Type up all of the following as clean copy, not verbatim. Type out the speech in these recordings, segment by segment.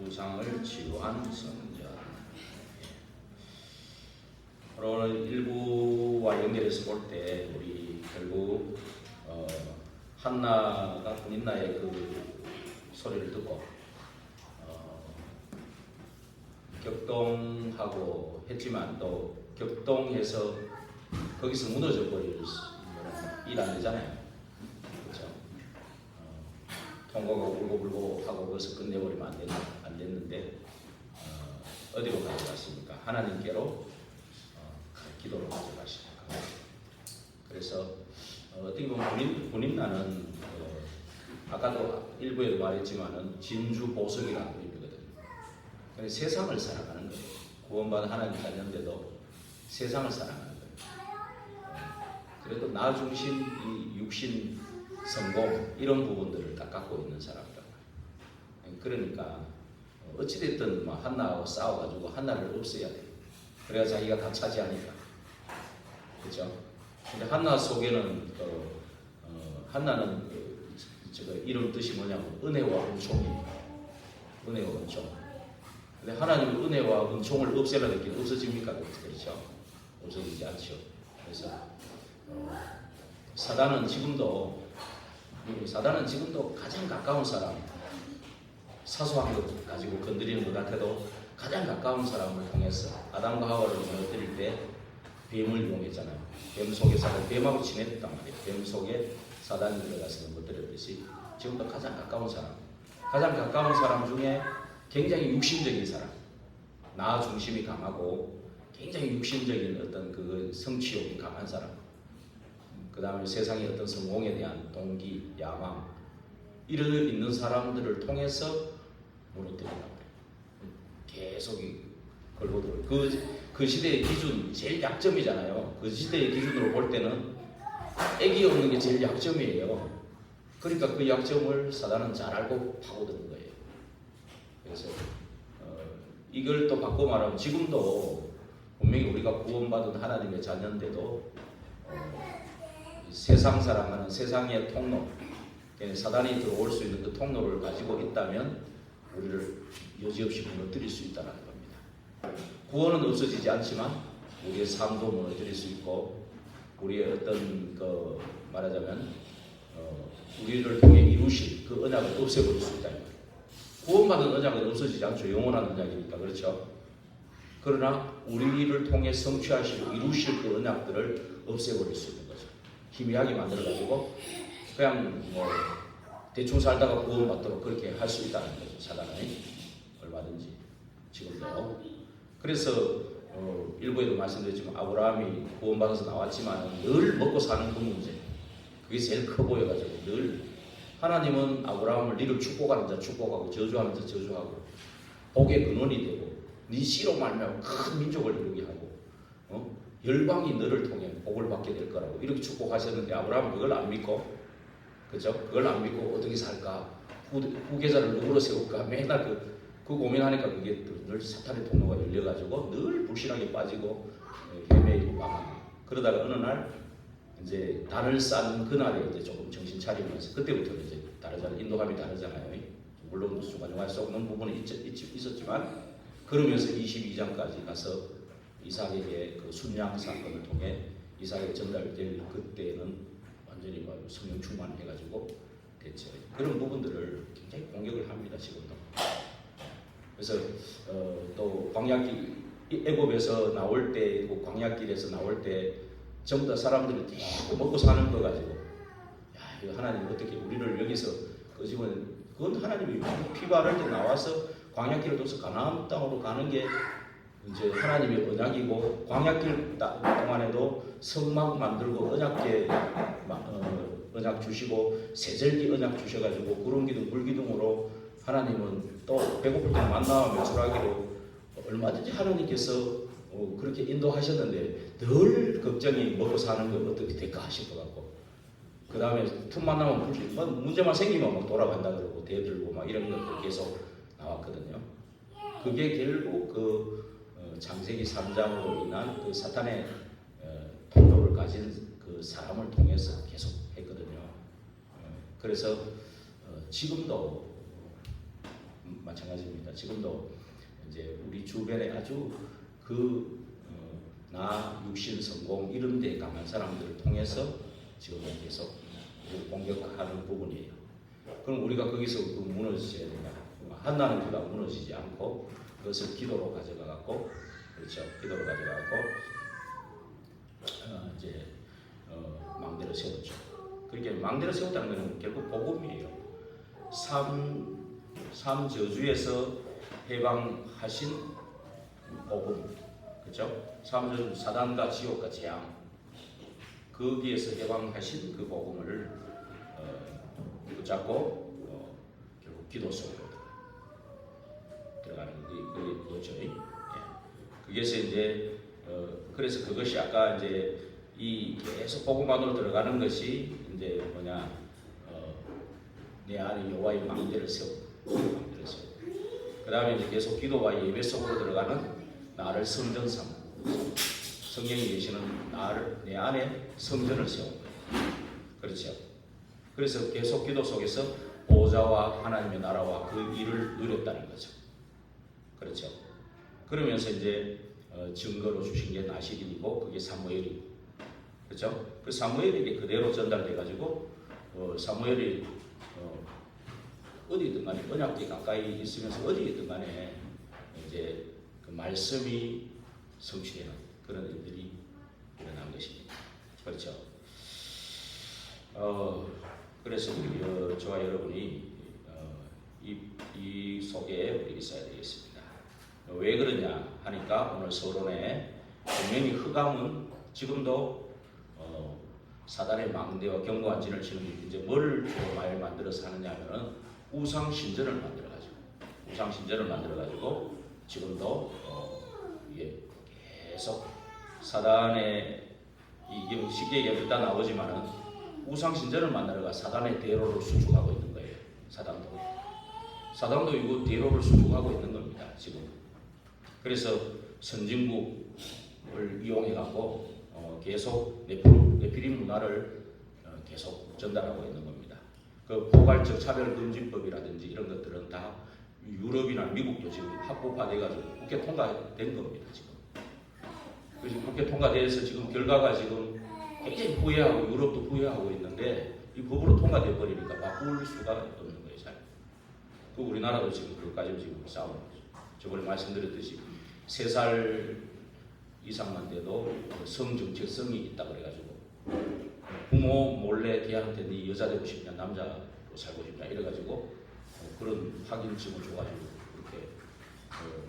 부상을 치유한 성전. 오늘 일부와 연결해서 볼 때 우리 결국 한나가 군인나의 그 소리를 듣고 격동하고 했지만 또 격동해서 거기서 무너져 버릴 일 안 되잖아요. 그렇죠? 통곡하고 울고불고 하고 거기서 끝내버리면 안 됐는데 어디로 가져갔습니까? 하나님께로 기도로 가져가십니까? 그래서 어떻게 보면 군인나는 아까도 일부에도 말했지만은 진주 보석이라는 의미거든요. 세상을 살아가는 거예요. 구원받은 하나님 자녀인데도 세상을 살아가는 거예요. 그래도 나 중심, 이 육신, 성공 이런 부분들을 다 갖고 있는 사람이라고. 그러니까 어찌됐든 한나하고 싸워가지고 한나를 없애야 돼. 그래야 자기가 다 차지하니까. 그렇죠? 근데 한나 속에는 한나는 이름 뜻이 뭐냐면 은혜와 은총입니다. 은혜와 은총. 근데 하나님은 은혜와 은총을 없애라 했기에 없어집니까? 그렇죠? 없어지지 않죠. 그래서 사단은 지금도 가장 가까운 사람, 사소한 것 가지고 건드리는 것 같아도 가장 가까운 사람을 통해서 아담과 하와를 무너뜨릴 때 뱀을 이용했잖아요. 뱀 속에 사단, 뱀하고 지냈단 말이에요. 뱀 속에 사단이 들어가서 무너뜨렸듯이 지금도 가장 가까운 사람 중에 굉장히 육신적인 사람, 나 중심이 강하고 굉장히 육신적인 어떤 그 성취욕이 강한 사람, 그 다음에 세상의 어떤 성공에 대한 동기, 야망 이런 있는 사람들을 통해서 무너뜨린단 말이에요. 계속 걸고들 그 시대의 기준 제일 약점이잖아요. 그 시대의 기준으로 볼 때는 애기 없는 게 제일 약점이에요. 그러니까 그 약점을 사단은 잘 알고 파고드는 거예요. 그래서 이걸 또 바꿔 말하면 지금도 분명히 우리가 구원받은 하나님의 자녀인데도 세상 사랑하는 세상의 통로, 사단이 들어올 수 있는 그 통로를 가지고 있다면 우리를 여지없이 무너뜨릴 수 있다는 겁니다. 구원은 없어지지 않지만 우리의 삶도 무너뜨릴 수 있고 우리의 어떤 말하자면 우리를 통해 이루실 그 언약을 없애버릴 수 있다. 구원받은 언약은 없어지지 않죠. 영원한 언약이니까. 그렇죠? 그러나 우리를 통해 성취하시고 이루실 그 언약들을 없애버릴 수 있는 거죠. 희미하게 만들어가지고 그냥 대충 살다가 구원받도록 그렇게 할 수 있다는 거죠. 사단은 얼마든지 지금도. 그래서 일부에도 말씀드렸지만 아브라함이 구원받아서 나왔지만 늘 먹고 사는 그 문제, 그게 제일 커 보여가지고 늘 하나님은 아브라함을 니를 축복하는 자 축복하고 저주하는 자 저주하고 복의 근원이 되고 네 씨로 말미암아 큰 민족을 이루게 하고 열방이 너를 통해 복을 받게 될 거라고 이렇게 축복하셨는데 아브라함은 그걸 안 믿고, 그죠? 그걸 안 믿고 어떻게 살까? 후계자를 누구로 세울까? 맨날 그 고민하니까 그게 늘 사탄의 통로가 열려가지고 늘 불신하게 빠지고 헤매이고 망하고 그러다가 어느 날 이제 단을 싼 그날에 이제 조금 정신 차리면서 그때부터 이제 다르잖아요. 인도감이 다르잖아요. 물론 중간중간 썩는 부분은 있었지만 그러면서 22장까지 가서 이삭에게 그 순양 사건을 통해 이삭에게 전달될 그때는 완전히 성령 충만해가지고 됐죠. 그런 부분들을 굉장히 공격을 합니다. 지금도. 그래서 또 광야길 애굽에서 나올 때, 광야길에서 나올 때 전부 다 사람들이 계속 먹고 사는 거 가지고 야, 이거 하나님 어떻게 우리를 여기서 끄집어낸, 그건 하나님이 피가 흐를 때 나와서 광야길을 통해서 가나안 땅으로 가는 게 이제 하나님의 언약이고, 광야길 동안에도 성막 만들고 언약계 언약 주시고 세절기 언약 주셔가지고 구름기둥 물기둥으로 하나님은 또 배고플 때 만나와 메추라기로 얼마든지 하나님께서 그렇게 인도하셨는데 늘 걱정이 먹고 사는 거 어떻게 될까 싶어 갖고, 그 다음에 틈만 나면 문제만 생기면 막 돌아간다 그러고 대들고 막 이런 것들 계속 나왔거든요. 그게 결국 그 창세기 3장으로 인한 그 사탄의 통로를 가진 그 사람을 통해서 계속 했거든요. 그래서 지금도 마찬가지입니다. 지금도 이제 우리 주변에 아주 나 육신 성공 이런 데 강한 사람들을 통해서 지금 계속 공격하는 부분이에요. 그럼 우리가 거기서 무너져야 된다. 한나는 그가 무너지지 않고 그것을 기도로 가져가고, 그렇죠? 기도로 가져가고 이제 망대를 세웠죠. 그렇게 망대를 세웠다는 것은 결국 복음이에요. 삶 저주에서 해방하신 복음, 그렇죠? 삶 저주, 사단과 지옥과 재앙, 거기에서 해방하신 그 복음을 붙잡고 결국 기도 속으로 들어가는 거죠. 예. 그게서 이제 그래서 그것이 아까 이제 이 계속 복음 안으로 들어가는 것이 이제 뭐냐, 내 안에 여호와의 망대를 세우고, 그 다음에 이제 계속 기도와 예배 속으로 들어가는 나를 성전 삼고, 성령이 계시는 나를, 내 안에 성전을 세운 거예요. 그렇죠. 그래서 계속 기도 속에서 보좌와 하나님의 나라와 그 일을 누렸다는 거죠. 그렇죠. 그러면서 이제 증거로 주신 게 나실이고 그게 사무엘이고, 그렇죠. 그 사무엘이 그대로 전달돼 가지고 사무엘이 어디든 간에 언약궤 가까이 있으면서 어디든 간에 이제 그 말씀이 성취되는 그런 일들이 일어난 것입니다. 그렇죠. 그래서 우리 저와 여러분이 이 속에 우리 있어야 되겠습니다. 왜 그러냐 하니까 오늘 서론에 분명히 흑암은 지금도 사단의 망대와 견고한 진을 치는 게 이제 뭘 많이 만들어서 하느냐면은 우상 신전을 만들어 가지고 지금도 이게 계속 사단의 이게 쉽게 얘기하면 일단 나오지만은 우상 신전을 만들어가 사단의 대로를 수축하고 있는 거예요. 사단도 이거 대로를 수축하고 있는 겁니다. 지금. 그래서 선진국을 이용해 갖고 계속 네피림 문화를 계속 전달하고 있는 겁니다. 그 포괄적 차별금지법이라든지 이런 것들은 다 유럽이나 미국도 지금 합법화돼가지고 국회 통과된 겁니다. 지금. 그래서 국회 통과돼서 지금 결과가 지금 굉장히 후회하고 유럽도 후회하고 있는데 이 법으로 통과돼 버리니까 바꿀 수가 없는 거예요. 잘. 그 우리나라도 지금 그것까지 지금 싸우는 거죠. 저번에 말씀드렸듯이 3살 이상만 돼도 성정체성이 있다 그래가지고 부모 몰래 걔한테 네 여자 되고 싶냐 남자로 살고 싶냐 이래가지고 그런 확인증을 줘가지고 그렇게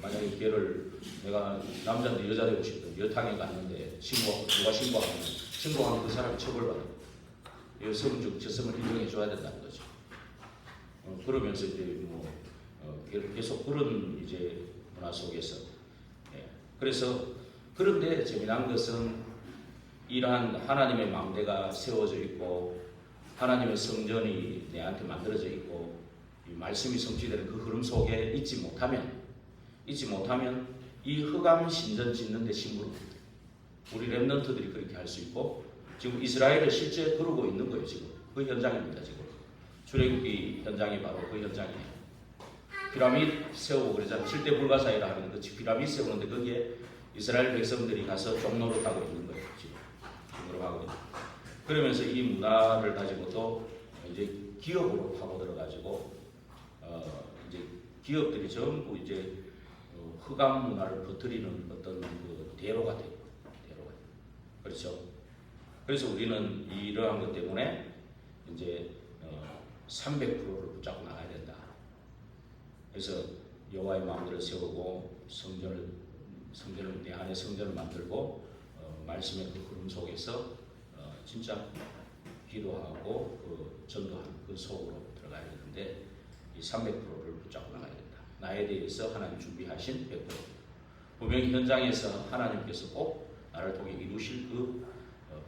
만약에 걔를 내가 남자인데 여자 되고 싶다 여탕에 갔는데 누가 신고하면 그 사람이 처벌받아요. 성정체성을 인정해 줘야 된다는 거죠. 그러면서 이제 계속 그런 이제 문화 속에서 그래서 그런데 재미난 것은 이러한 하나님의 망대가 세워져 있고 하나님의 성전이 내한테 만들어져 있고 이 말씀이 성취되는 그 흐름 속에 있지 못하면 이 흑암 신전 짓는 데 심부름입니다. 우리 렘넌트들이 그렇게 할 수 있고 지금 이스라엘에 실제 그러고 있는 거예요. 지금 그 현장입니다. 지금 출애굽기 현장이 바로 그 현장이에요. 피라미드 세우고 그러잖아요. 7대 불가사의라 하는 그 피라미드 세우는데 거기에 이스라엘 백성들이 가서 종로를 하고 있는 거예요. 지금 종로를 하고 있는. 그러면서 이 문화를 가지고 또 이제 기업으로 파고 들어가지고 이제 기업들이 전부 이제 흑암 문화를 퍼뜨리는 어떤 그 대로가 돼요. 그렇죠. 그래서 우리는 이러한 것 때문에 이제 300%를 붙잡고 나가야 된다. 그래서 여호와의 마음대로 세우고 성전을 내 안에 성전을 만들고 말씀의 그 흐름 속에서 진짜 기도하고 그 전도하는 그 속으로 들어가야 되는데 이 300%를 붙잡고 나가야 된다. 나에 대해서 하나님 준비하신 100%. 분명히 현장에서 하나님께서 꼭 나를 통해 이루실 그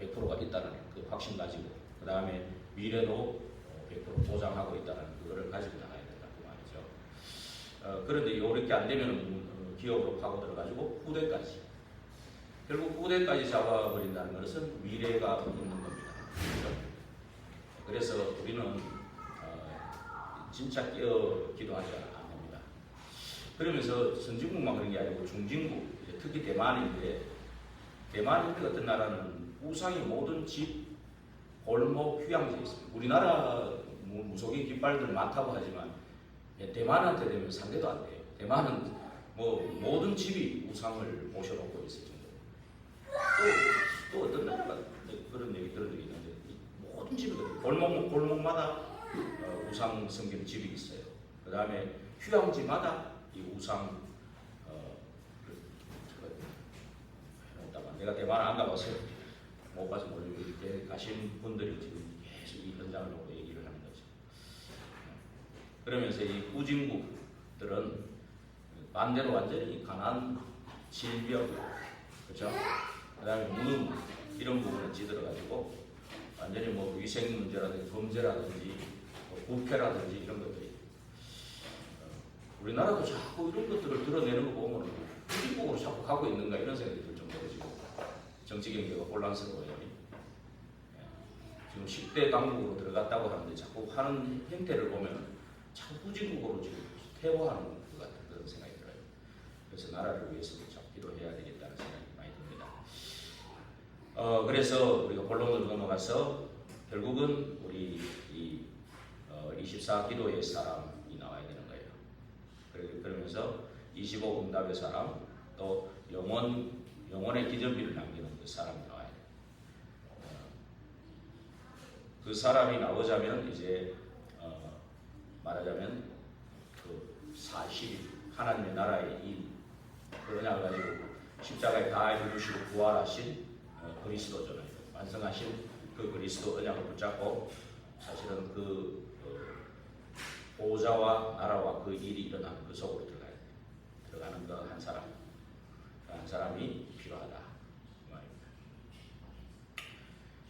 100%가 있다는 그 확신 가지고 그 다음에 미래도 100% 보장하고 있다는 그거를 가지고 나가야 된다 그 말이죠. 그런데 이렇게 안 되면 기업으로 파고 들어가지고 후대까지 결국 후대까지 잡아버린다는 것은 미래가 없는 겁니다. 그렇죠? 그래서 우리는 진짜 기도하지 않습니다. 그러면서 선진국만 그런 게 아니고 중진국, 특히 대만인데 대만인데 같은 나라는 우상이 모든 집, 골목, 휴양지에 있습니다. 우리나라 무속인 깃발들 많다고 하지만 대만한테 되면 상대도 안 돼요. 대만은 모든 집이 우상을 모셔놓고 있을 정도로. 또 어떤 나라가 그런 얘기 들은 적이 있는데 모든 집이 골목마다 우상 성경 집이 있어요. 그 다음에 휴양지마다 이 우상 내가 대만 안 가봐서 못 가서 모르고 이렇게 가신 분들이 지금 계속 이 현장을 보고 얘기를 하는 거죠. 그러면서 이 후진국들은 반대로 완전히 가난, 질병, 그렇죠? 그다음에 무능 이런 부분을 찌들어가지고 완전히 위생 문제라든지 범죄라든지 부패라든지 이런 것들이 우리나라도 자꾸 이런 것들을 드러내는 거 보면 후진국으로 자꾸 가고 있는가 이런 생각이 들 정도로 지금 정치 경제가 혼란스러워요. 지금 10대 당국으로 들어갔다고 하는데 자꾸 하는 행태를 보면 자꾸 후진국으로 지금 퇴보하는 것 같은 그런 생각이 들어요. 그래서 나라를 위해서도 자꾸 기도해야 되겠다는 생각이 많이 듭니다. 그래서 우리가 본론으로 넘어가서 결국은 우리 24 기도의 사람이 나와야 되는 거예요. 그러면서 25 응답의 사람, 또 영혼의 기전비를 남기는 그 사람이 나와야 돼요. 그 사람이 나오자면 이제 말하자면 그 40일 하나님의 나라의 일, 그 언약을 가지고 십자가에 다 이루시고 부활하신 그리스도잖아요. 완성하신 그 그리스도 언약을 붙잡고 사실은 그 보호자와 나라와 그 일이 일어나는 그 속으로 들어가야 돼요. 들어가는 그 한 사람이 필요하다 그 말입니다.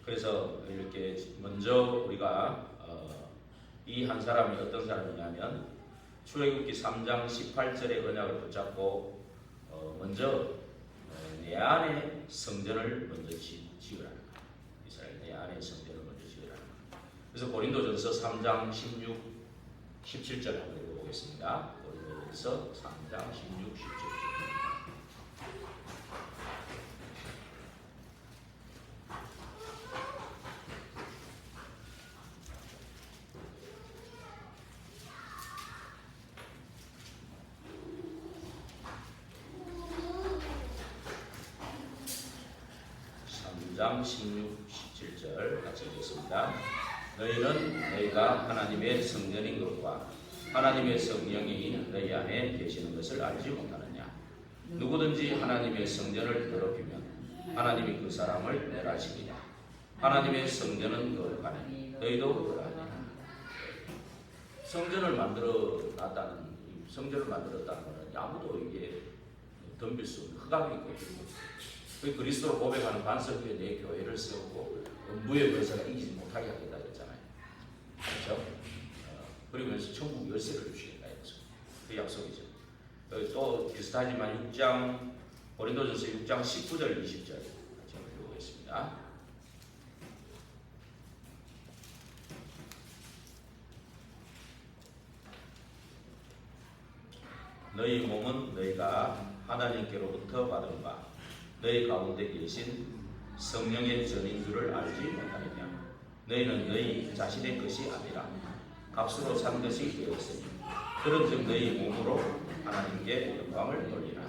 그래서 이렇게 먼저 우리가 이 한 사람이 어떤 사람이냐면 출애굽기 3장 18절의 언약을 붙잡고 먼저 내 안에 성전을 먼저 지으라는 거예요. 이스라엘 내 안에 성전을 먼저 지으라는 거예요. 그래서 고린도전서 3장 16, 17절 한번 읽어보겠습니다. 고린도전서 3장 16, 17절. 장 16, 17절 같이 읽겠습니다. 너희가 하나님의 성전인 것과 하나님의 성령이 너희 안에 계시는 것을 알지 못하느냐? 누구든지 하나님의 성전을 더럽히면 하나님이 그 사람을 멸하시리냐? 하나님의 성전은 거룩하니 너희도 그러하니라. 성전을 만들었다는 것은 아무도 이게 덤빌 수 없는 흑암이 있거든요. 그 그리스도로 고백하는 반석 위에 내 교회를 세우고 음부의 권세가 이기지 못하게 하겠다 그랬잖아요. 그렇죠? 그러면서 천국 열쇠를 주시겠다 이거죠. 그 약속이죠. 또 비슷하지만 고린도전서 6장 19절 20절 같이 읽어보겠습니다. 너희 몸은 너희가 하나님께로부터 받은 바 너희 가운데 계신 성령의 전인 줄을 알지 못하느냐? 너희는 너희 자신의 것이 아니라 값으로 산 것이 되었으니 그런즉 너희 몸으로 하나님께 영광을 돌리라.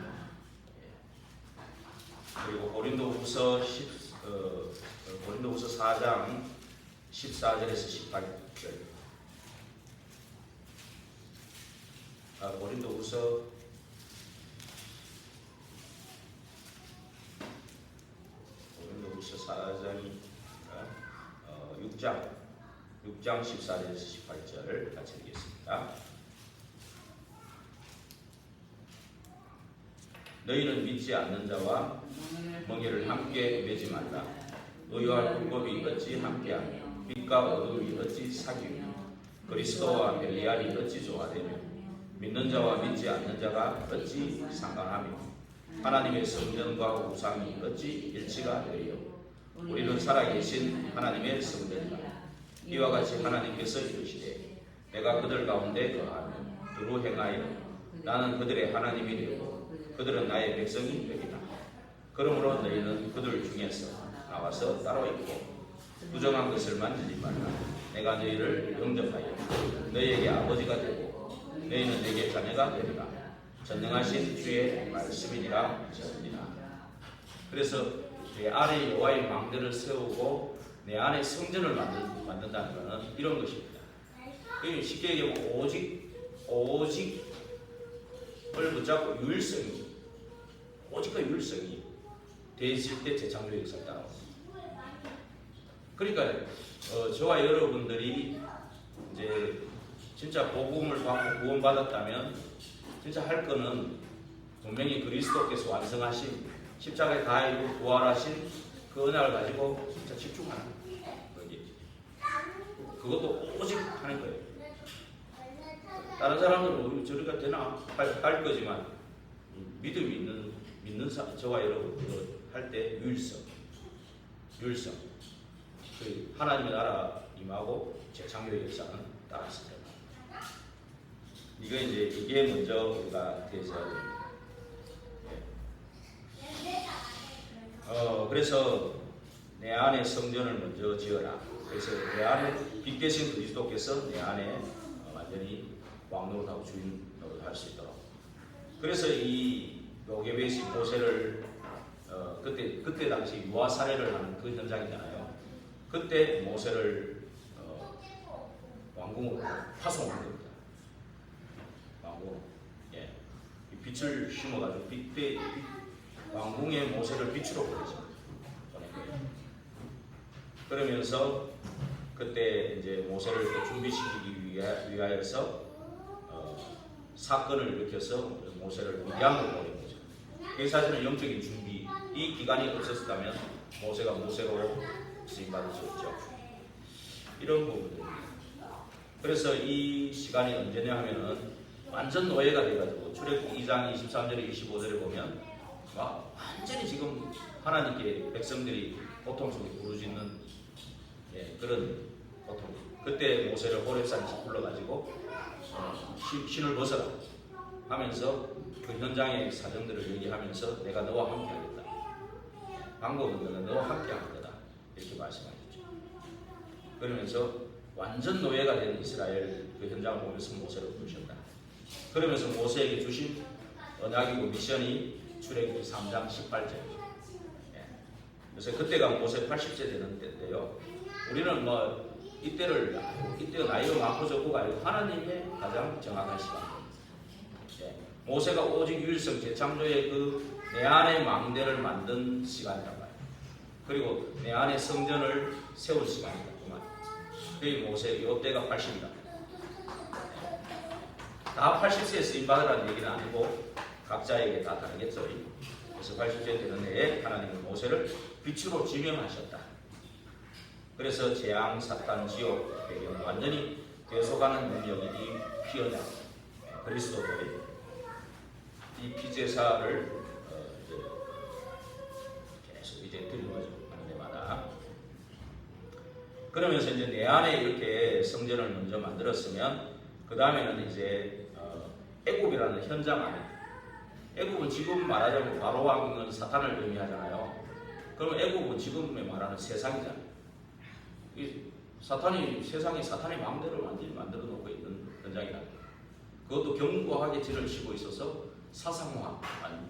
그리고 고린도후서 4장 14절에서 18절. 고린도후서 4장이 6장 14절에서 18절 같이 읽겠습니다. 너희는 믿지 않는 자와 멍에를 함께 매지 말라. 의와 불법이 어찌 함께하며 빛과 어둠이 어찌 사귀며 그리스도와 벨리알이 어찌 조화되며 믿는 자와 믿지 않는 자가 어찌 상관하며 하나님의 성전과 우상이 어찌 일치가 되리요. 우리는 살아계신 하나님의 성전이다. 이와 같이 하나님께서 이르시되 내가 그들 가운데 거하며 두루 행하여 나는 그들의 하나님이 되고 그들은 나의 백성이 되리라. 그러므로 너희는 그들 중에서 나와서 따로 있고 부정한 것을 만지지 말라. 내가 너희를 영접하여 너희에게 아버지가 되고 너희는 내게 자녀가 되리라. 전능하신 주의 말씀이니라 하셨느니라. 그래서 내 안에 여호와의 망대를 세우고 내 안에 성전을 만든다는 것은 이런 것입니다. 쉽게 얘기하면 오직을 붙잡고 유일성이, 오직과 유일성이 되실 때 재창조의 역사를 따라옵니다. 그러니까 저와 여러분들이 이제 진짜 복음을 받고 구원받았다면 진짜 할 거는 분명히 그리스도께서 완성하신 십자가에 가이고 부활하신 그 은혜를 가지고 진짜 집중하는 거예요. 그것도 오직 하는 거예요. 다른 사람들은 저리가 되나 할 거지만 믿음이 믿는 저와 여러분 할 때 유일성. 하나님의 나라 임하고 재창조의 역사는 따랐을 때다. 이게 먼저 우리가 대해서야 됩니다. 그래서 내 안에 성전을 먼저 지어라. 그래서 내 안에 빛 대신 그리스도께서 내 안에 완전히 왕노릇하고 주인 노릇할 수 있도록. 그래서 이 요게벳이 모세를 그때 당시 유아 살해를 하는 그 현장이잖아요. 그때 모세를 왕궁으로 파송한 겁니다. 왕궁. 예. 빛을 심어가지고 왕궁의 모세를 빛으로 보낸 거예요. 그러면서 그때 이제 모세를 준비시키기 위하여서 사건을 일으켜서 모세를 미디안으로 보낸 거죠. 그게 사실은 영적인 준비, 이 기간이 없었다면 모세가 모세로 쓰임받을 수 없죠. 이런 부분들입니다. 그래서 이 시간이 언제냐 하면은 완전 노예가 돼가지고 출애굽 2장 23절에 25절에 보면 완전히 지금 하나님께 백성들이 고통 속에 부르짖는 그런 고통. 그때 모세를 호렙산에 불러가지고 신을 벗어라 하면서 그 현장의 사정들을 얘기하면서 내가 너와 함께 하겠다. 방법은 내가 너와 함께 할 거다. 이렇게 말씀하셨죠. 그러면서 완전 노예가 된 이스라엘 그 현장을 보면서 모세를 부르셨다. 그러면서 모세에게 주신 언약이고 미션이 출애굽 3장 18절이죠. 그래서 그때가 모세 80세 되는 때인데요. 우리는 이때가 나이가 많고 적고가 아니고 하나님의 가장 정확한 시간입니다. 모세가 오직 유일성 재창조의 그 내 안의 망대를 만든 시간이란 말이에요. 그리고 내 안의 성전을 세울 시간이다. 그게 모세 요때가 80이다. 다 80세에 쓰임받으라는 얘기는 아니고 각자에게 다 다르겠죠. 그래서 80세 되는 해에 하나님은 모세를 빛으로 지명하셨다. 그래서 재앙, 사탄, 지옥 배경 완전히 계속하는 능력이 이 피언약 그리스도의 이 피제사를 계속 드리는 거죠. 하는 데마다. 그러면서 이제 내 안에 이렇게 성전을 먼저 만들었으면 그 다음에는 이제 애굽이라는 현장 안에, 애굽은 지금 말하자면 바로 왕은 사탄을 의미하잖아요. 그러면 애굽은 지금에 말하는 세상이잖아요. 세상이 사탄의 마음대로 완전히 만들어 놓고 있는 현장이라는 거예요. 그것도 견고하게 진을 치고 있어서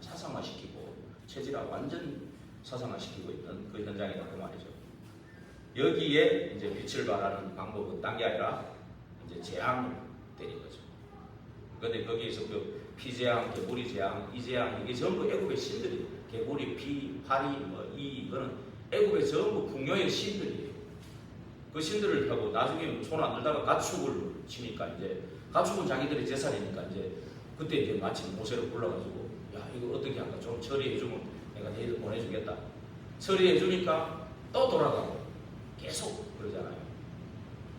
사상화시키고 체질화 완전 사상화시키고 있는 그 현장이라고 말이죠. 여기에 이제 빛을 발하는 방법은 딴 게 아니라 이제 재앙을 때린 거죠. 그런데 거기에서 그 피재앙, 개구리 재앙, 이재앙 이게 전부 애굽의 신들이에요. 개구리, 피, 파리, 이거는 애굽의 전부 궁녀의 신들이에요. 그 신들을 하고 나중에 손 안 들다가 가축을 치니까 이제 가축은 자기들의 재산이니까 이제 그때 이제 마침 모세를 불러가지고 야 이거 어떻게 할까 좀 처리해주면 내가 너희들 보내주겠다. 처리해주니까 또 돌아가고 계속 그러잖아요.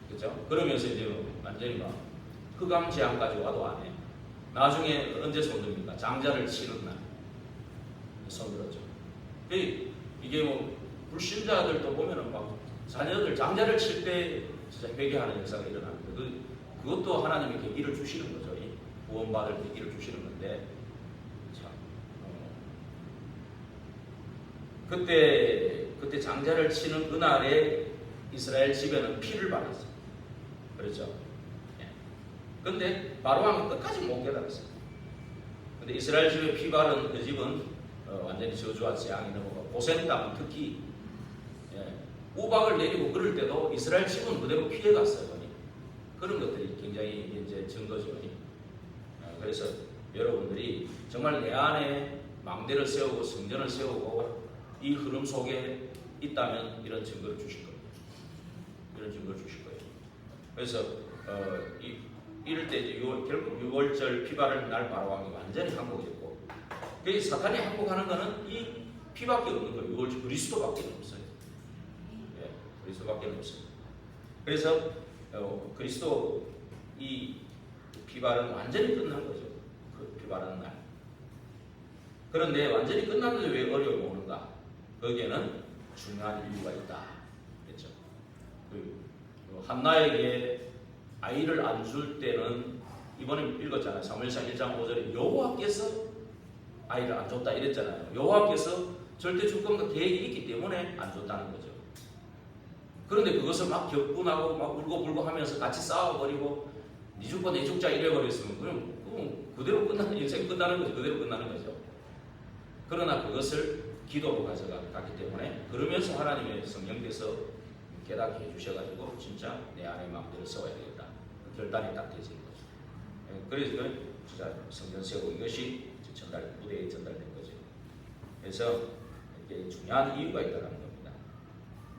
그렇죠? 그러면서 이제 완전히 막 흑암 재앙까지 와도 안 해. 나중에 언제 손듭니까? 장자를 치는 날 손들었죠. 이게 뭐 불신자들도 보면은 막 자녀들 장자를 칠 때 진짜 회개하는 역사가 일어납니다. 그것도 하나님의 계기를 주시는 거죠. 구원받을 계기를 주시는 거죠. 있는데 참 그때 장자를 치는 그날에 이스라엘 집에는 피를 바랬어요. 그렇죠? 근데 바로왕은 끝까지 못 깨달았어요. 근데 이스라엘 집에 피 바른 그 집은 완전히 저주와 재앙이 넘어가고 고센 땅은 특히 우박을 내리고 그럴 때도 이스라엘 집은 그대로 피해갔어요. 그런 것들이 굉장히 이제 증거죠. 그래서 여러분들이 정말 내 안에 망대를 세우고 성전을 세우고 이 흐름 속에 있다면 이런 증거를 주실 겁니다. 이런 증거를 주실 거예요. 그래서 이럴 때 결국 6월절 피바를 날 바로왕이 완전히 항복했고, 그 사탄이 항복하는 것은 이 피밖에 없는 거예요. 6월절 그리스도밖에 없어요. 그리스도밖에 없어요. 그래서 그리스도 이 피바는 완전히 끝난 거죠. 그 피바라는 날. 그런데 완전히 끝났는데 왜 어려움이 오는가? 거기에는 중요한 이유가 있다. 그렇죠? 한나에게 아이를 안 줄 때는 이번에 읽었잖아요. 사무엘상 1장 5절에 여호와께서 아이를 안 줬다 이랬잖아요. 여호와께서 절대 줄 것과 계획이 있기 때문에 안 줬다는 거죠. 그런데 그것을 막 격분하고 막 울고불고 하면서 같이 싸워버리고 니 죽고 내 죽자 이래버렸으면 그럼 그대로 끝나는, 인생이 끝나는 거죠. 그대로 끝나는 거죠. 그러나 그것을 기도로 가져갔기 때문에 그러면서 하나님의 성령께서 깨닫게 해주셔가지고 진짜 내 안에 마음대로 세워야 되겠다. 그 결단이 딱 되어진 거죠. 그래서 진짜 성전 세우고 이것이 무대에 전달된 거죠. 그래서 이게 중요한 이유가 있다는 겁니다.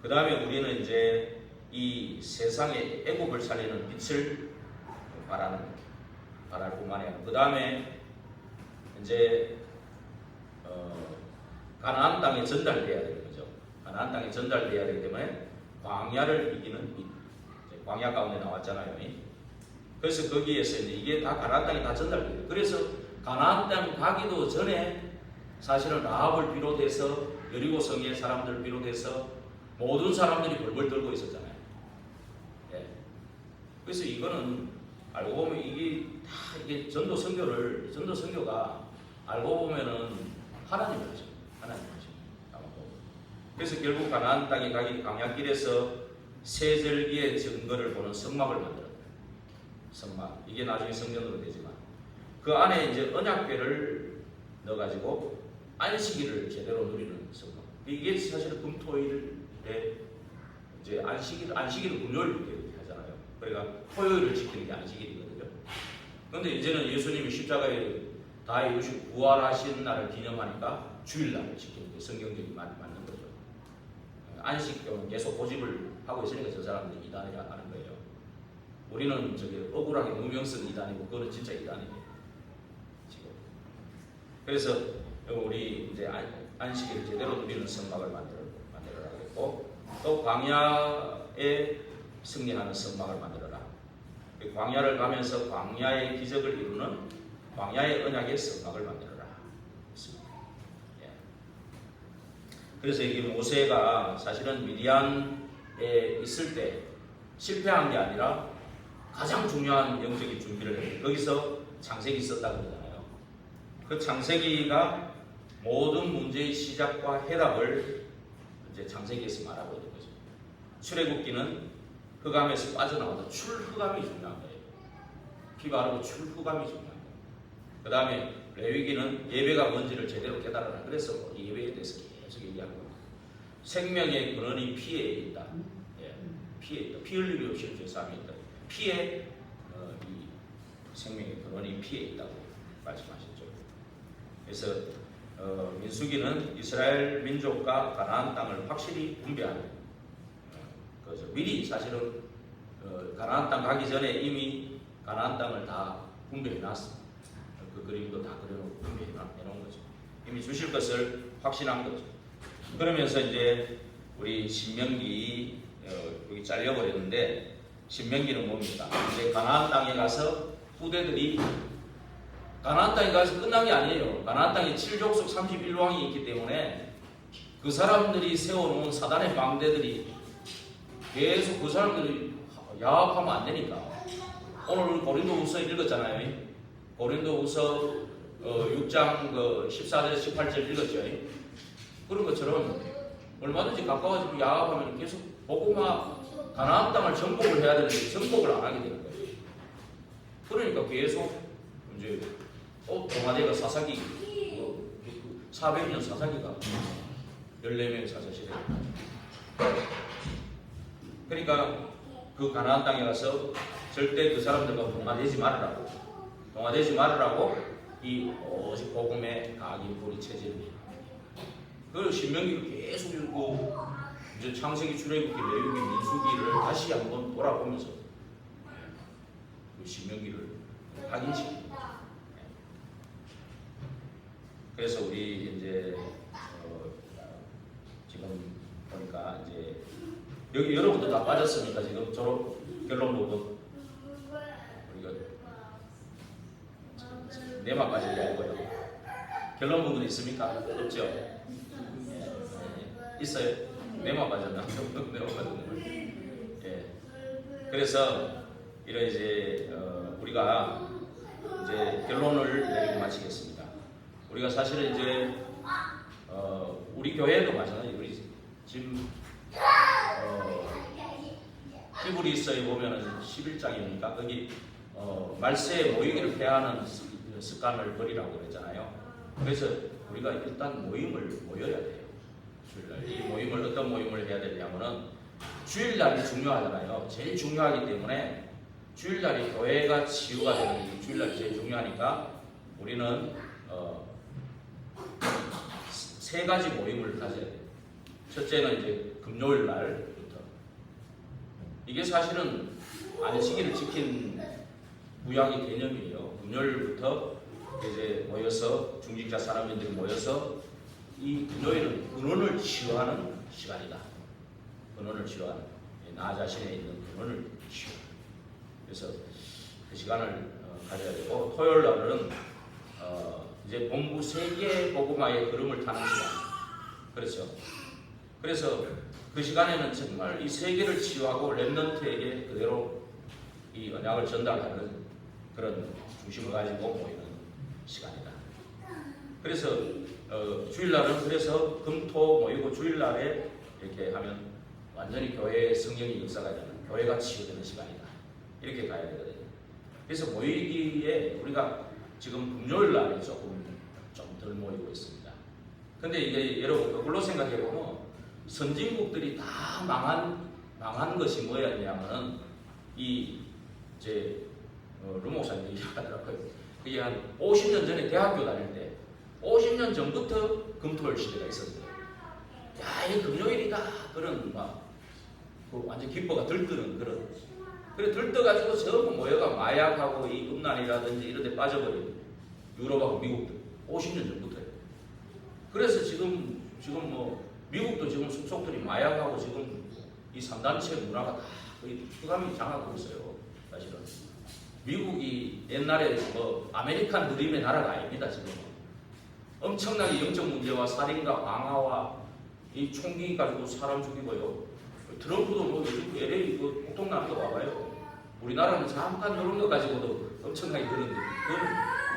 그 다음에 우리는 이제 이 세상에 애국을 살리는 빛을 바랄 뿐만이 아니라 그 다음에 이제 가나안 땅에 전달돼야 되는 거죠. 가나안 땅에 전달돼야 되기 때문에 광야를 이기는 빛. 광야 가운데 나왔잖아요. 그래서 거기에서 이게 다 가나안 땅에 다 전달돼요. 그래서 가나안 땅 가기도 전에 사실은 라합을 비롯해서 여리고 성의 사람들을 비롯해서 모든 사람들이 벌벌 떨고 있었잖아요. 그래서 이거는 알고 보면 이게 전도 선교가 알고 보면은 하나님을 하죠. 그래서 결국 가나안 땅에 가기 광야길에서 세절기의 증거를 보는 성막을 만들었다. 성막. 이게 나중에 성전으로 되지만 그 안에 이제 언약궤를 넣어가지고 안식일을 제대로 누리는 성막. 이게 사실 금토일에 이제 안식일은 금요일 하잖아요. 그러니까 토요일을 지키는 게 안식일이거든요. 그런데 이제는 예수님이 십자가에 다 이루시고 부활하신 날을 기념하니까 주일날을 지키는 게 성경적인 맞는 거죠. 안식교는 계속 고집을 하고 있으니까 저 사람들이 이단이라 하는 거예요. 우리는 저기 억울하게 누명 쓴 이단이고 그거는 진짜 이단이에요. 지금. 그래서 우리 이제 안식일 제대로 누리는 성막을 만들어라고 했고, 또 광야에 승리하는 성막을 만들어라. 광야를 가면서 광야의 기적을 이루는 광야의 언약의 성막을 만들어라. 그래서 이게 모세가 사실은 미디안에 있을 때 실패한 게 아니라 가장 중요한 영적인 준비를 했어요. 거기서 창세기 있었다 그러잖아요. 그 창세기가 모든 문제의 시작과 해답을 이제 창세기에서 말하고 있는 거죠. 출애굽기는 흑암에서 빠져나와서 출흑암이 중요한 거예요. 피 바르고 출흑암이 중요한 거예요. 그 다음에 레위기는 예배가 뭔지를 제대로 깨달아라. 그래서 예배에 대해서 계속 얘기하는 거예요. 생명의 근원이 피에 있다. 피에 있다. 피 흘림이 없이 죄사함이 있다. 피에 이 생명의 근원이 피에 있다고 말씀하셨죠. 그래서 민수기는 이스라엘 민족과 가나안 땅을 확실히 분배하는 거죠. 미리 사실은 가나안 땅 가기 전에 이미 가나안 땅을 다 분배해놨습니다. 그 그림도 다 그려놓고 분배해놓은 거죠. 이미 주실 것을 확신한 거죠. 그러면서 이제 우리 신명기 여기 잘려버렸는데 신명기는 뭡니까? 이제 가나안 땅에 가서 후대들이 가나안 땅에 가서 끝난 게 아니에요. 가나안 땅에 7족속 31왕이 있기 때문에 그 사람들이 세워놓은 사단의 망대들이 계속 그 사람들이 야합하면 안 되니까. 오늘 고린도후서 읽었잖아요. 고린도후서 6장 14절 18절 읽었죠. 그런 것처럼 얼마든지 가까워지고 야합하면 계속 복음화 가나안 땅을 정복을 해야 되는데 정복을 안 하게 되는 거예요. 그러니까 계속 이제 동아대가 사사기 400년 사사기가 14명의 사사시대. 그러니까 그 가나안 땅에 가서 절대 그 사람들과 동화되지 말으라고 이 오직 복음의 각인 고리 체질입니다. 그 신명기를 계속 읽고 이제 창세기, 출애굽기, 레위기, 민수기를 다시 한번 돌아보면서 그 신명기를 각인시킵니다. 그래서 우리 이제 지금 보니까 이제 여기 여러분도 다 빠졌으니까 지금 졸업 결론 보고 우리가 내만 빠질 게 아니고요. 결론 부분 있습니까? 없죠? 네. 있어요? 내만 빠졌나? 내만 빠졌나? 예. 그래서 이런 이제 우리가 이제 결론을 내리고 마치겠습니다. 우리가 사실은 이제 우리 교회도 마찬가지. 우리 지금 히브리서에 보면은 11장입니까? 거기 말세에 모이기를 패하는 습관을 버리라고 그랬잖아요. 그래서 우리가 일단 모임을 모여야 돼요. 주일날. 이 모임을 어떤 모임을 해야 되냐면은 주일날이 중요하잖아요. 제일 중요하기 때문에 주일날이 교회가 치유가 되는 주일날이 제일 중요하니까 우리는 세 가지 모임을 가져야 돼요. 첫째는 이제 금요일 날부터. 이게 사실은 안식일을 지킨 구약의 개념이에요. 금요일부터 이제 모여서 중직자 사람들이 모여서 이 금요일은 근원을 치유하는 시간이다. 근원을 치유하는 나 자신에 있는 근원을 치유. 그래서 그 시간을 가져야 되고 토요일 날은 이제 본부 세계 복음화의 걸음을 타는 시간. 그렇죠. 그래서 그 시간에는 정말 이 세계를 치유하고 렘넌트에게 그대로 이 언약을 전달하는 그런 중심을 가지고 모이는 시간이다. 그래서 주일날은 그래서 금토 모이고 주일날에 이렇게 하면 완전히 교회의 성령의 역사가 되는 교회가 치유되는 시간이다. 이렇게 가야 되거든요. 그래서 모이기에 우리가 지금 금요일날에 조금 좀 덜 모이고 있습니다. 근데 이게 여러분 그걸로 생각해보면 선진국들이 다 망한 것이 뭐였냐면은 이 이제 루목사님 얘기하더라고요. 그게 한 50년 전에 대학교 다닐 때 50년 전부터 금토일 시대가 있었어요. 야, 이 금요일이다. 그런 그 완전 기뻐가 들뜨는 그런. 그래 들떠가지고 전부 모여가 마약하고 이 음란이라든지 이런 데 빠져버려요. 유럽하고 미국도 50년 전부터요. 그래서 지금 미국도 지금 숙속들이 마약하고 지금 이 3단체 문화가 다 거의 흑암이 장악하고 있어요. 사실은. 미국이 옛날에 아메리칸 드림의 나라가 아닙니다. 지금 엄청나게 영적 문제와 살인과 방화와 이 총기 가지고 사람 죽이고요. 트럼프도 요즘 LA 폭동나는 거 와봐요. 우리나라는 잠깐 이런 거 가지고도 엄청나게 그런데 그건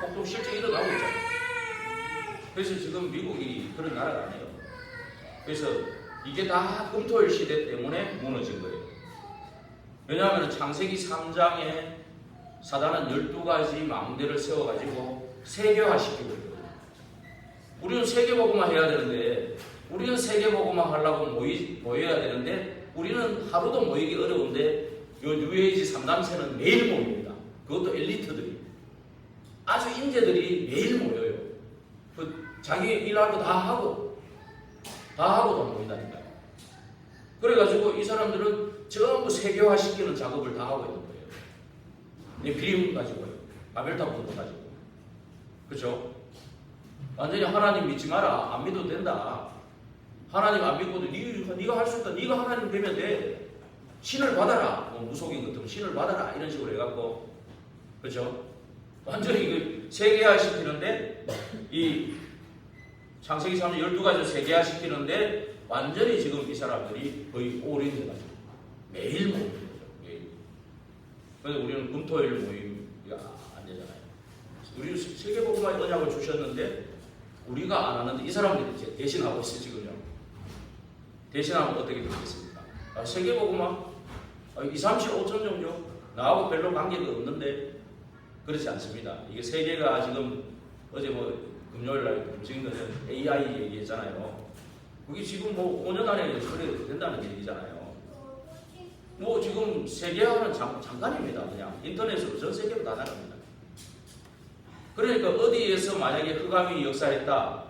폭동 실제 일어나고 있잖아요. 그래서 지금 미국이 그런 나라가 아니에요. 그래서 이게 다 금토일 시대 때문에 무너진 거예요. 왜냐하면 창세기 3장에 사단은 12가지 망대를 세워가지고 세계화시키고 있거든요. 우리는 세계복음화 해야 되는데 우리는 세계복음화 하려고 모여야 되는데 우리는 하루도 모이기 어려운데 요 뉴에이지 3단체는 매일 모입니다. 그것도 엘리트들이 아주 인재들이 매일 모여요. 그 자기 일하고 다 하고 다 모인다니까요. 그래가지고 이 사람들은 전부 세계화시키는 작업을 다 하고 있는 거예요. 이 그림 가지고요. 바벨탑도 가지고. 그렇죠? 완전히 하나님 믿지 마라. 안 믿어도 된다. 하나님 안 믿고도 네가 할 수 있다. 네가 하나님 되면 돼. 신을 받아라. 무속인 같으면 신을 받아라. 이런 식으로 해갖고 그렇죠? 완전히 세계화 시키는데 이 창세기 3장 12가지 세계화 시키는데 완전히 지금 이 사람들이 거의 올인돼가지고 매일 모이는 거죠. 매일. 그래서 우리는 금토일 모임이 안 되잖아요. 우리 세계복음화 언약을 주셨는데 우리가 안 하는데 이 사람들이 이제 대신하고 있어요. 지금요. 대신하면 어떻게 되겠습니까? 세계복음화 2, 3, 7, 5천 종교 나하고 별로 관계가 없는데 그렇지 않습니다. 이게 세계가 지금 어제 뭐 금요일날 김승인은 AI 얘기했잖아요. 그게 지금 뭐 5년 안에 그래 된다는 얘기잖아요. 뭐 지금 세계화는 잠깐입니다. 그냥 인터넷으로 전 세계로 다 나갑니다. 그러니까 어디에서 만약에 흑암이 역사했다,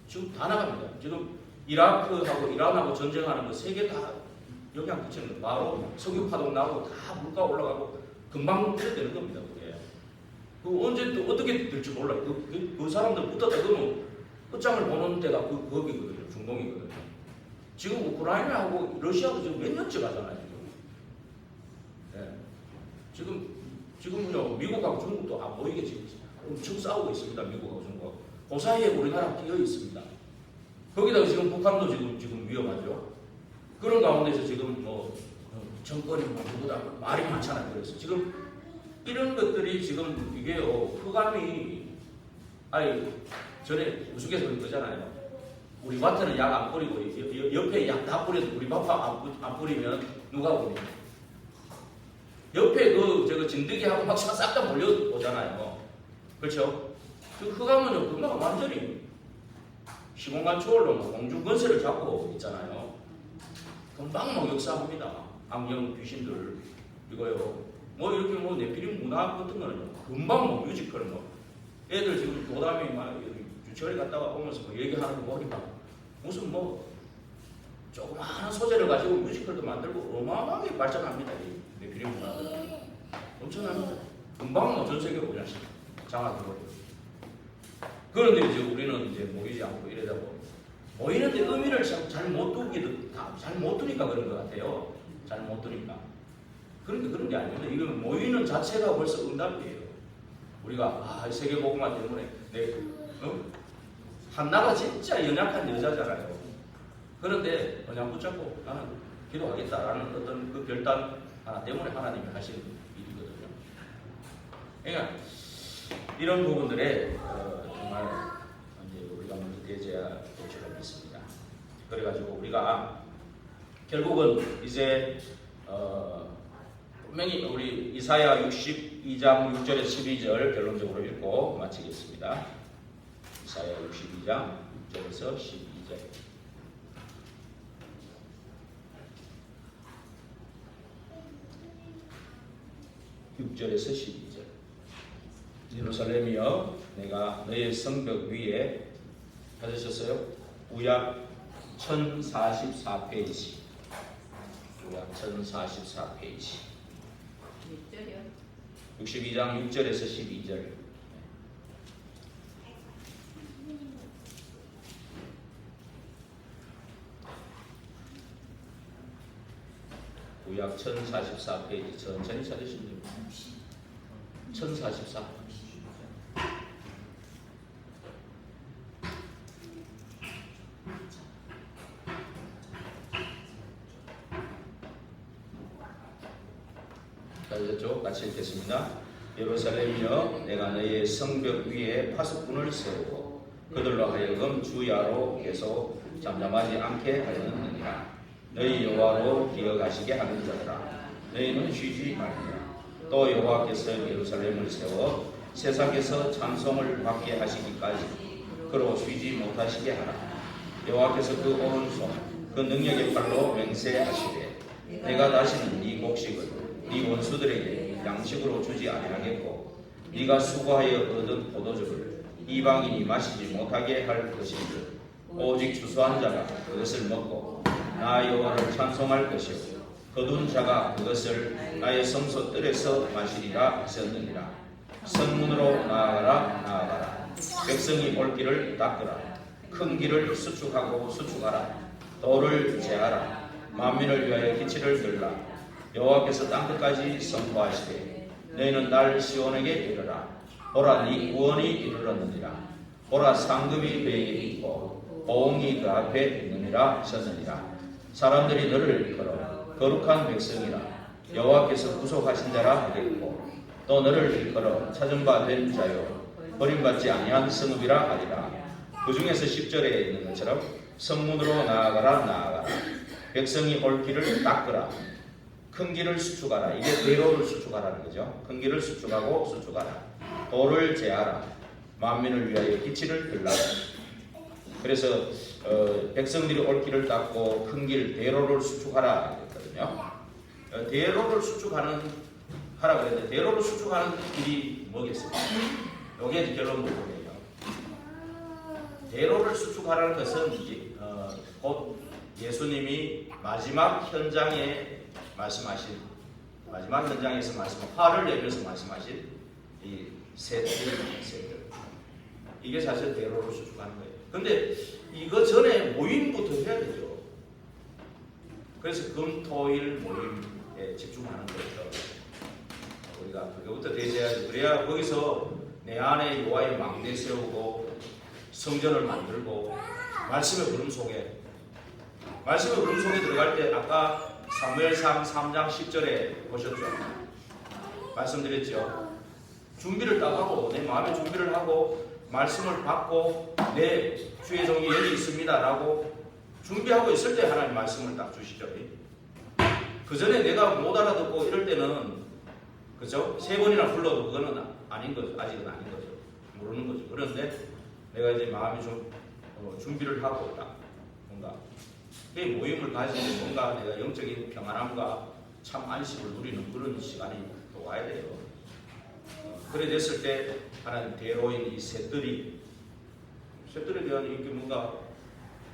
지금 다 나갑니다. 지금 이라크하고 이란하고 전쟁하는 거 세계 다 영향 끼치는 거. 바로 석유 파동 나고 다 물가 올라가고 금방 되는 겁니다. 그게. 그 언제 또 어떻게 될지 몰라요. 그 사람들 붙었다 그러면 끝장을 보는 데가 거기거든요. 중동이거든요. 지금 우크라이나하고 러시아도 지금 몇 년째 가잖아요. 지금요 미국하고 중국도 안 보이게 지금 엄청 싸우고 있습니다. 미국하고 중국. 그 사이에 우리나라 끼어 있습니다. 거기다가 지금 북한도 지금 위험하죠. 그런 가운데서 지금 뭐 정권이 누구다 말이 많잖아요. 그래서 지금 이런 것들이 지금 이게 흑암이 전에 우스갯소리 거잖아요. 우리 밭에는 약 안 뿌리고 옆에 약 다 뿌려도 우리 밭 안 뿌리면 누가 뿌립니까? 옆에 저거 진드기하고 막 싹 다 몰려오잖아요. 그렇죠? 그 흑암은요 금방 완전히 시공간 초월로 공중 건설을 잡고 있잖아요. 금방 막 역사합니다. 악령 귀신들 이거요. 뭐 이렇게 뭐 네피림 문화 같은 거는 금방 뭐 뮤지컬 뭐 애들 지금 도담이 막 유치원에 갔다가 오면서 뭐 얘기하는 거 보니까 무슨 뭐 조그마한 소재를 가지고 뮤지컬도 만들고 어마어마하게 발전합니다. 이 네피림 문화들 엄청납니다. 금방 뭐 전 세계로 그냥 장악해 버려요. 그런데 이제 우리는 이제 모이지 않고 이러다 모이는데 의미를 잘 못 두기도 잘 못 두니까 그런 것 같아요. 잘 못 두니까. 그런데 그런 게 아닙니다. 이건 모이는 자체가 벌써 응답이에요. 우리가 세계복음화 때문에 한나가 진짜 연약한 여자잖아요. 그런데 그냥 붙잡고 나는 기도하겠다라는 어떤 그 결단 하나 때문에 하나님이 하시는 일이거든요. 그러니까 이런 부분들에 정말 이제 우리가 먼저 대제해야 될 줄로 믿습니다. 그래가지고 우리가 결국은 이제 분명히 우리 이사야 62장 6절에서 12절 결론적으로 읽고 마치겠습니다. 이사야 62장 6절에서 12절. (6절에서 12절) 예루살렘이여 내가 너의 성벽 위에 찾으셨어요? 구약 1044페이지. 구약 1044페이지. 62장 6절에서 12절. 구약 1044페이지 천천히 찾으시면 됩니다. 1044. 자, 같이 읽겠습니다. 예루살렘이여 내가 너의 성벽 위에 파수꾼을 세우고 그들로 하여금 주야로 계속 잠잠하지 않게 하였느니라. 너희 여호와로 기억하시게 하는 자들아 너희는 쉬지 말라. 또 여호와께서 예루살렘을 세워 세상에서 찬송을 받게 하시기까지 그로 쉬지 못하시게 하라. 여호와께서 그 오른손 그 능력의 팔로 맹세하시되 내가 다시는 네 곡식을 네 원수들에게 양식으로 주지 아니하겠고 네가 수고하여 얻은 포도주를 이방인이 마시지 못하게 할 것인즉 오직 추수한 자가 그것을 먹고 나 여호와를 찬송할 것이요 거둔 자가 그것을 나의 성소 뜰에서 마시리라 하셨느니라. 성문으로 나아가라. 백성이 올 길을 닦으라. 큰 길을 수축하라. 도를 제하라. 만민을 위하여 기치를 들라. 여호와께서 땅끝까지 선포하시되 너희는 날 시온에게 이르라. 보라 네 구원이 이르렀느니라. 보라 상급이 그에게 있고 보응이 그 앞에 있느니라 하셨느니라. 사람들이 너를 일컬어 거룩한 백성이라 여호와께서 구속하신 자라 하겠고 또 너를 일컬어 찾은 바 된 자요 버림받지 아니한 성읍이라 하리라. 그 중에서 10절에 있는 것처럼 성문으로 나아가라. 백성이 올 길을 닦으라. 큰 길을 수축하라. 이게 대로를 수축하라는 거죠. 큰 길을 수축하고 수축하라. 도를 제하라. 만민을 위하여 기치를 들라라. 그래서 백성들이 올 길을 닦고 큰 길 대로를 수축하라 했거든요. 대로를 수축하는 하라 그랬는데 대로를 수축하는 길이 뭐겠습니까? 이게 결론 부분이에요. 대로를 수축하라는 것은 곧 예수님이 마지막 현장에서 말씀하신 화를 내면서 말씀하신 이 셋들 이게 사실 대로를 수축하는 거예요. 근데 이거 전에 모임부터 해야 되죠. 그래서 금토일 모임에 집중하는 거죠. 우리가 그거부터 대세해야지. 그래야 거기서 내 안에 여호와의 망대 세우고 성전을 만들고 말씀의 구름 속에 들어갈 때 아까 사무엘상 3장 10절에 보셨죠? 말씀드렸죠. 준비를 딱 하고 내 마음의 준비를 하고 말씀을 받고 내 주의 종이 여기 있습니다 라고 준비하고 있을 때 하나님 말씀을 딱 주시죠. 그 전에 내가 못 알아듣고 이럴 때는 그죠? 3번이나 불러도 그거는 아닌 거죠. 아직은 아닌 거죠. 모르는 거죠. 그런데 내가 이제 마음이 좀 준비를 하고 딱 뭔가 이 모임을 가지고 뭔가 내가 영적인 평안함과 참 안식을 누리는 그런 시간이 또 와야 돼요. 그래 됐을 때 하나님 대로인 이 셋들에 대한 이게 뭔가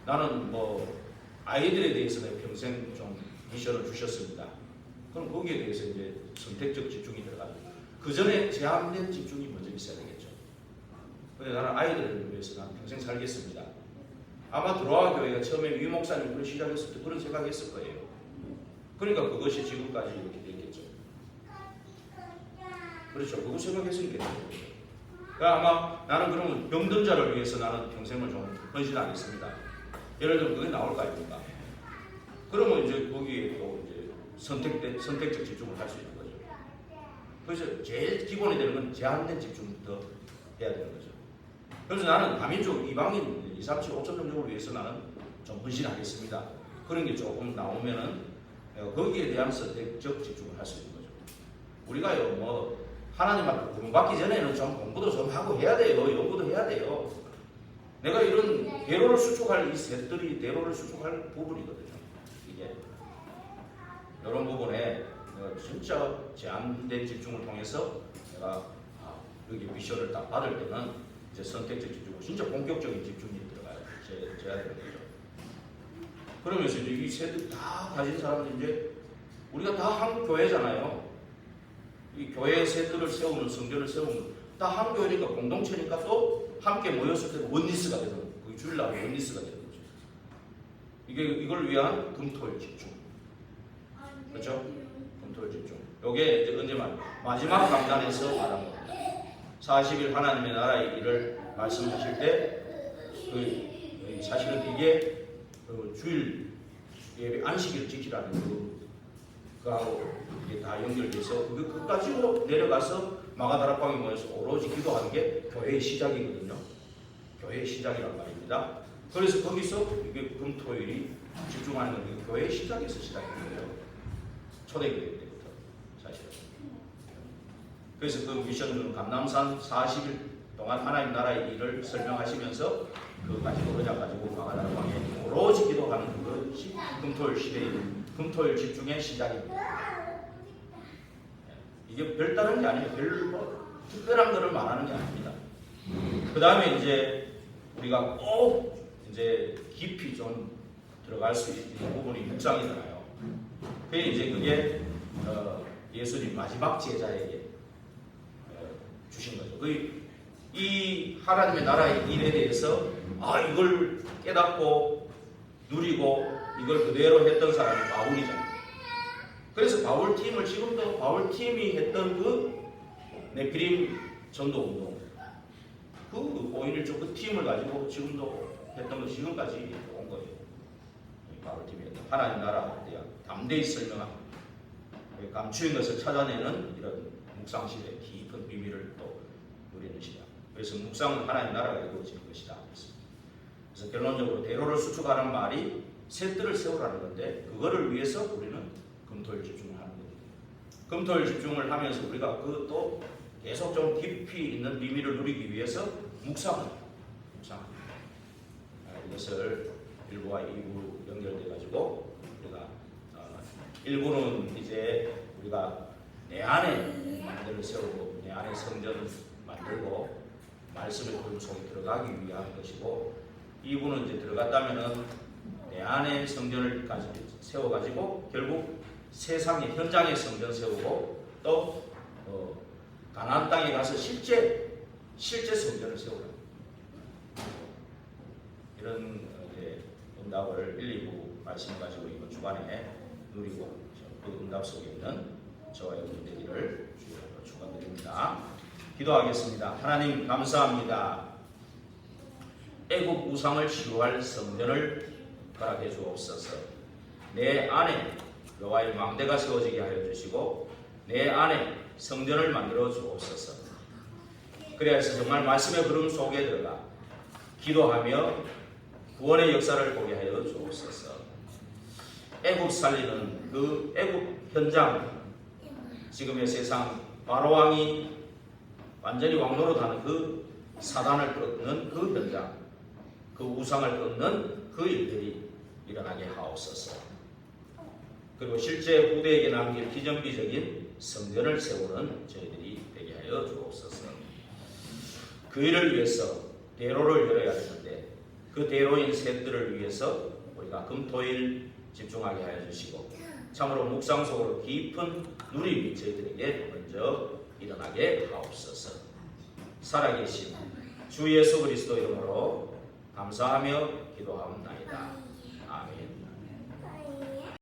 나는 뭐 아이들에 대해서 내 평생 좀 미션을 주셨습니다. 그럼 거기에 대해서 이제 선택적 집중이 들어가죠. 그 전에 제한된 집중이 먼저 있어야 되겠죠. 근데 나는 아이들을 위해서 나는 평생 살겠습니다. 아마 들어와 교회가 처음에 위 목사님 그걸 시작했을 때 그런 생각했을 거예요. 그러니까 그것이 지금까지 이렇게 됐겠죠. 그렇죠. 그거 생각했으니까. 그러니까 아마 나는 그러면 병든 자를 위해서 나는 평생을 좀 헌신하겠습니다. 예를 들면 그게 나올 거 아닙니까? 그러면 이제 거기에 또 이제 선택적 집중을 할 수 있는 거죠. 그래서 제일 기본이 되는 건 제한된 집중부터 해야 되는 거죠. 그래서 나는 다민족, 이방인, 237, 5천 종족을 위해서 나는 좀 헌신하겠습니다. 그런 게 조금 나오면은 거기에 대한 선택적 집중을 할 수 있는 거죠. 우리가요, 뭐 하나님 앞에 구원받기 전에는 좀 공부도 좀 하고 해야 돼요. 연구도 해야 돼요. 내가 이런 대로를 수축할 이 셋들이 대로를 수축할 부분이거든요. 이게 이런 부분에 내가 진짜 제한된 집중을 통해서 내가 여기 미션을 딱 받을 때는 이제 선택적 집중, 진짜 본격적인 집중이 들어가야 되는 거죠. 그러면서 이제 이 셋들 다 가진 사람들 이제 우리가 다 한 교회잖아요. 이 교회 셋들을 세우는 성전을 세우는 다 한 교회니까 공동체니까 또 함께 모였을 때 원리스가 되는 거예요. 거기 주일날 원리스가 되는 거죠. 이걸 위한 금토일 집중. 그렇죠? 금토일 집중. 요게 이제 언제 마지막 강단에서 말한 겁니다. 40일 하나님의 나라의 일을 말씀하실 때 사실은 이게 주일 예배 안식일을 지키라는 그하고 이게 다 연결돼서 그거 가지고 내려가서 마가다락방에 모여서 오로지 기도하는 게 교회의 시작이거든요. 교회의 시작이란 말입니다. 그래서 거기서 이게 금토일이 집중하는 건 교회의 시작에서 시작인 거예요. 초대교회 때부터 사실은. 그래서 그 미션은 감남산 40일 동안 하나님 나라의 일을 설명하시면서 그거 가지고 의자 가지고 마가다락방에 오로지 기도하는 그것이 금토일 시대의 금토일 집중의 시작입니다. 이게 별다른 게 아니에요. 특별한 것을 말하는 게 아닙니다. 그 다음에 이제 우리가 꼭 이제 깊이 좀 들어갈 수 있는 부분이 묵상이잖아요. 그게 예수님 마지막 제자에게 주신 거죠. 이 하나님의 나라의 일에 대해서 이걸 깨닫고 누리고 이걸 그대로 했던 사람이 바울이잖아요. 그래서 바울팀을 지금도 바울팀이 했던 그 네피림 전도운동 그 5.16 그 팀을 가지고 지금도 했던 거 지금까지 온 거예요. 바울팀이 했던 하나님 나라에 대한 담대히 설명하고 감추인 것을 찾아내는 이런 묵상 시대 깊은 비밀을 또 누리는 시간. 그래서 묵상은 하나님 나라가 이루어지는 것이다. 그래서 결론적으로 대로를 수축하는 말이 셋들을 세우라는 건데 그거를 위해서 우리는 금토일 집중을 하는 겁니다. 금토일 집중을 하면서 우리가 그 또 계속 좀 깊이 있는 비밀을 누리기 위해서 묵상합니다. 이것을 1부와 2부 연결돼 가지고 우리가 1부는 이제 우리가 내 안에 만들을 세우고 내 안에 성전을 만들고 말씀의 구름 속에 들어가기 위한 것이고 2부는 이제 들어갔다면은 내 안에 성전을 세워가지고 결국 세상의 현장의 성전 세우고 또 가나안 땅에 가서 실제 성전을 세우라. 이런 이제 응답을 1, 2부 말씀을 가지고 이번 주간에 누리고 그 응답 속에 있는 저와 여러분 되기를 주님으로 축원드립니다. 기도하겠습니다. 하나님 감사합니다. 애국 우상을 치유할 성전을 허락해 주옵소서. 내 안에 여호와의 망대가 세워지게 하여 주시고 내 안에 성전을 만들어 주옵소서. 그래서 정말 말씀의 흐름 속에 들어가 기도하며 구원의 역사를 보게 하여 주옵소서. 애국 살리는 그 애국 현장, 지금의 세상 바로 왕이 완전히 왕노릇하는 그 사단을 끊는 그 현장, 그 우상을 끊는 그 일들이 일어나게 하옵소서. 그리고 실제 후대에게 남길 기정비적인 성전을 세우는 저희들이 되게 하여 주옵소서. 그 일을 위해서 대로를 열어야 되는데 그 대로인 셋들을 위해서 우리가 금토일 집중하게 하여 주시고 참으로 묵상 속으로 깊은 누림이 저희들에게 먼저 일어나게 하옵소서. 살아계신 주 예수 그리스도 이름으로 감사하며 기도하옵나이다.